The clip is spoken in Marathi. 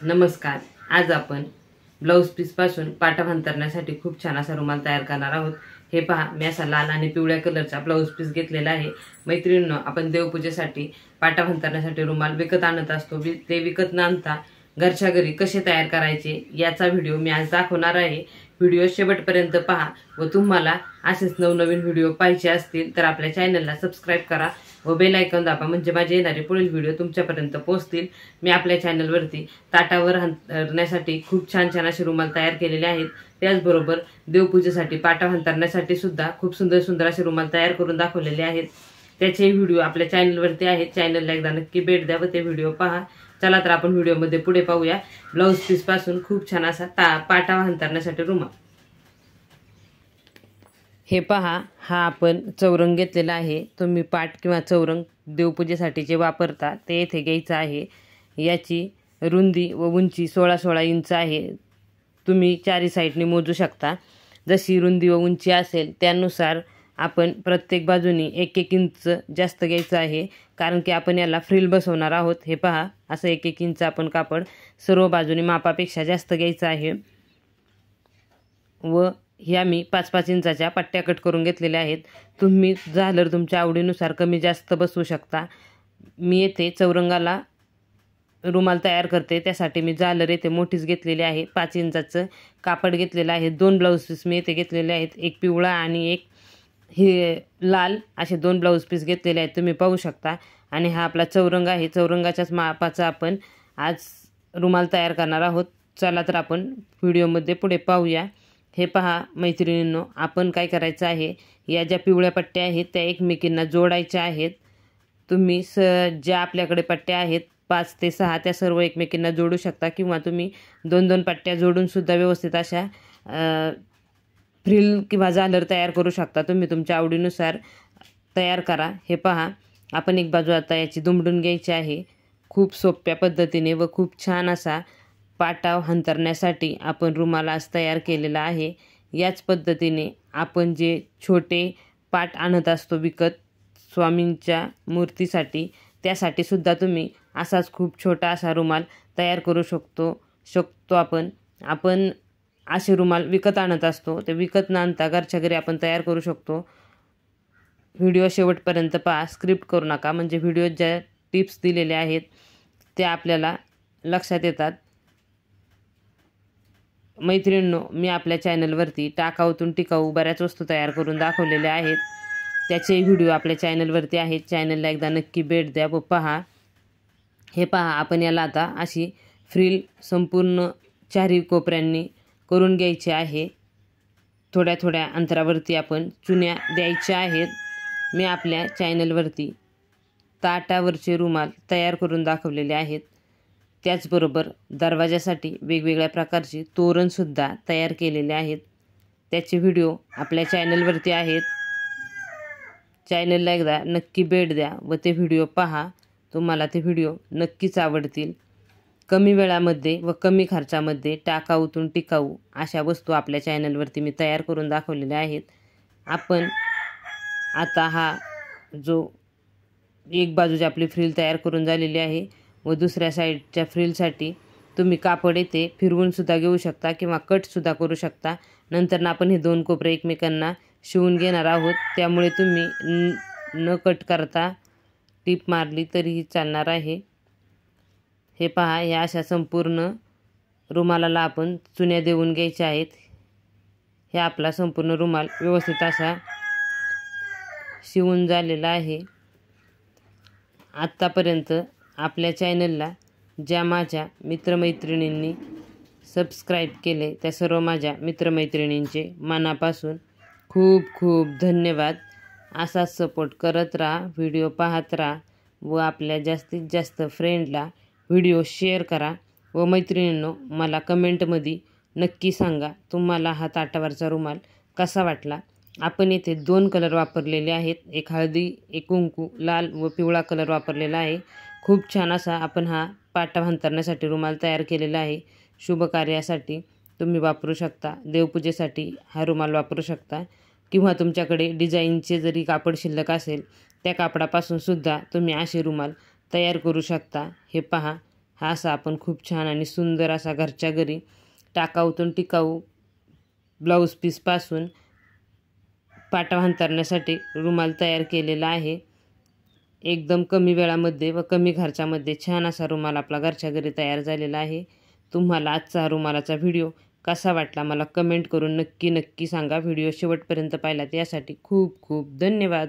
नमस्कार. आज आपण ब्लाऊज पीस पासून पाटा अंतरण्यासाठी खूप छान असा रुमाल तयार करणार आहोत। हे पहा, मी असा लाल आणि पिवळ्या कलरचा ब्लाऊज पीस घेतलेला आहे। मैत्रिणींनो, आपण देवपूजेसाठी पाटा अंतरण्यासाठी रुमाल विकत आणत असतो। ते विकत न आणता घरच्या घरी कसे तयार करायचे याचा व्हिडिओ मी आज दाखवणार आहे। व्हिडिओ शेवटपर्यंत पहा व तुम्हाला असेच नवनवीन व्हिडिओ पाहिजे असतील तर आपल्या चॅनलला सबस्क्राइब करा व बेल आयकॉन दाबा, म्हणजे माझे येणारे पुढील व्हिडिओ तुमच्यापर्यंत पोहोचतील। मी आपल्या चॅनलवरती ताटावर अंतरण्यासाठी खूप छान छान असे रुमाल तयार केलेले आहेत। त्याचबरोबर देवपूजेसाठी पाटा अंतरण्यासाठी सुद्धा खूप सुंदर सुंदर असे रुमाल तयार करून दाखवलेले आहेत। त्याचे व्हिडिओ आपल्या चॅनलवरती आहेत। चॅनलला एकदा नक्की भेट द्या व ते व्हिडिओ पहा। चला तर आपण व्हिडिओमध्ये पुढे पाहूया। ब्लाऊज पीस पासून खूप छान असा पाटा अंतरण्यासाठी रुमाल। हे पहा, हा आपण चौरंग घेतलेला आहे। तुम्ही पाट किंवा चौरंग देवपूजेसाठी जे वापरता ते येथे घ्यायचं आहे। याची रुंदी व उंची 16-16 इंच आहे। तुम्ही चारी साईडने मोजू शकता। जशी रुंदी व उंची असेल त्यानुसार आपण प्रत्येक बाजूनी 1-1 इंच जास्त घ्यायचं आहे, कारण की आपण याला फ्रिल बसवणार आहोत। हे पहा, असं 1-1 इंच आपण कापड सर्व बाजूनी मापापेक्षा जास्त घ्यायचं आहे व ह्या मी 5-5 इंचाच्या पट्ट्या कट करून घेतलेल्या आहेत। तुम्ही झालर तुमच्या आवडीनुसार कमी जास्त बसवू शकता। मी येथे चौरंगाला रुमाल तयार करते, त्यासाठी मी झालर येथे मोठीच घेतलेली आहे। 5 इंचाचं कापड घेतलेलं आहे। 2 ब्लाऊज पीस मी येथे घेतलेले आहेत, एक पिवळा आणि एक हे लाल, असे 2 ब्लाऊज पीस घेतलेले आहेत, तुम्ही पाहू शकता। आणि हा आपला चौरंग आहे। चौरंगाच्याच मापाचा आपण आज रुमाल तयार करणार आहोत। चला तर आपण व्हिडिओमध्ये पुढे पाहूया। हे पहा मैत्रिणींनो, आपण काय करायचं आहे, या ज्या पिवळ्या पट्ट्या आहेत त्या एकमेकींना जोडायच्या आहेत। तुम्ही ज्या आपल्याकडे पट्ट्या आहेत 5 ते 6 त्या सर्व एकमेकींना जोडू शकता, किंवा तुम्ही 2-2 पट्ट्या जोडून सुद्धा व्यवस्थित अशा फ्रिल किंवा झालर तयार करू शकता। तुम्ही तुमच्या आवडीनुसार तयार करा। हे पहा, आपण एक बाजू आता याची दुमडून घ्यायची आहे। खूप सोप्या पद्धतीने व खूप छान असा पाटा अंतरण्यासाठी आपण रुमाल आज तयार केलेला आहे। याच पद्धतीने आपण जे छोटे पाट आणत असतो विकत स्वामींच्या मूर्तीसाठी, त्यासाठी सुद्धा तुम्ही असाच खूप छोटा असा रुमाल तयार करू शकतो आपण असे रुमाल विकत आणत असतो, ते विकत न आणता घरच्या घरी आपण तयार करू शकतो। व्हिडिओ शेवटपर्यंत पहा, स्क्रिप्ट करू नका, म्हणजे व्हिडिओत ज्या टिप्स दिलेल्या आहेत त्या आपल्याला लक्षात येतात। मैत्रिणींनो, मी आपल्या चॅनलवरती टाकाऊतून टिकाऊ बऱ्याच वस्तू तयार करून दाखवलेल्या आहेत। त्याचे व्हिडिओ आपल्या चॅनलवरती आहेत। चॅनलला एकदा नक्की भेट द्या व पहा। हे पहा, आपण याला आता अशी फ्रिल संपूर्ण चारही कोपऱ्यांनी करून घ्यायची आहे। थोड्या थोड्या अंतरावरती आपण चुन्या द्यायच्या आहेत। मी आपल्या चॅनलवरती ताटावरचे रुमाल तयार करून दाखवलेले आहेत। त्याचबरोबर दरवाजासाठी वेगवेगळ्या प्रकारचे तोरणसुद्धा तयार केलेले आहेत। त्याचे व्हिडिओ आपल्या चॅनलवरती आहेत। चॅनलला एकदा नक्की भेट द्या व ते व्हिडिओ पहा। तुम्हाला ते व्हिडिओ नक्कीच आवडतील। कमी वेळामध्ये व कमी खर्चामध्ये टाकाऊतून टिकाऊ अशा वस्तू आपल्या चॅनलवरती मी तयार करून दाखवलेल्या आहेत। आपण आता हा जो एक बाजूची आपली फ्रिल तयार करून झालेली आहे व दुसऱ्या साईडच्या फ्रिलसाठी तुम्ही कापड येथे फिरवून सुद्धा घेऊ शकता किंवा कट सुद्धा करू शकता। नंतर आपण हे 2 कोपरे एकमेकांना शिवून घेणार आहोत, त्यामुळे तुम्ही न कट करता टीप मारली तरीही चालणार आहे। हे पहा, या अशा संपूर्ण रुमालाला आपण चुन्या देऊन घ्यायच्या आहेत। हे आपला संपूर्ण रुमाल व्यवस्थित असा शिवून झालेला आहे। आत्तापर्यंत आपल्या चॅनलला ज्या माझ्या मित्रमैत्रिणींनी सबस्क्राईब केले त्या सर्व माझ्या मित्रमैत्रिणींचे मनापासून खूप खूप धन्यवाद। असाच सपोर्ट करत राहा, व्हिडिओ पाहत राहा व आपल्या जास्तीत जास्त फ्रेंडला व्हिडिओ शेअर करा। व मैत्रिणींनो, मला कमेंटमध्ये नक्की सांगा तुम्हाला हा ताटावरचा रुमाल कसा वाटला। आपण येथे 2 कलर वापरलेले आहेत, एक हळदी एक कुंकू, लाल व पिवळा कलर वापरलेला आहे। खूप छान असा आपण हा पाटा अंतरण्यासाठी रुमाल तयार केलेला आहे। शुभ कार्यासाठी तुम्ही वापरू शकता, देवपूजेसाठी हा रुमाल वापरू शकता, किंवा तुमच्याकडे डिझाईनचे जरी कापड शिल्लक असेल त्या कापडापासून सुद्धा तुम्ही असे रुमाल तयार करू शकता। हे पहा, हा असा आपण खूप छान आणि सुंदर असा घरच्या घरी टाकाऊतून टिकाऊ ब्लाऊज पीसपासून पाटा अंथरण्यासाठी रुमाल तयार केलेला आहे। एकदम कमी वेळामध्ये व कमी खर्चामध्ये छान असा रुमाल आपला घरच्या घरी तयार झालेला आहे। तुम्हाला आजचा रुमालाचा व्हिडिओ कसा वाटला मला कमेंट करून नक्की सांगा। व्हिडिओ शेवटपर्यंत पाहिलात यासाठी खूप खूप धन्यवाद।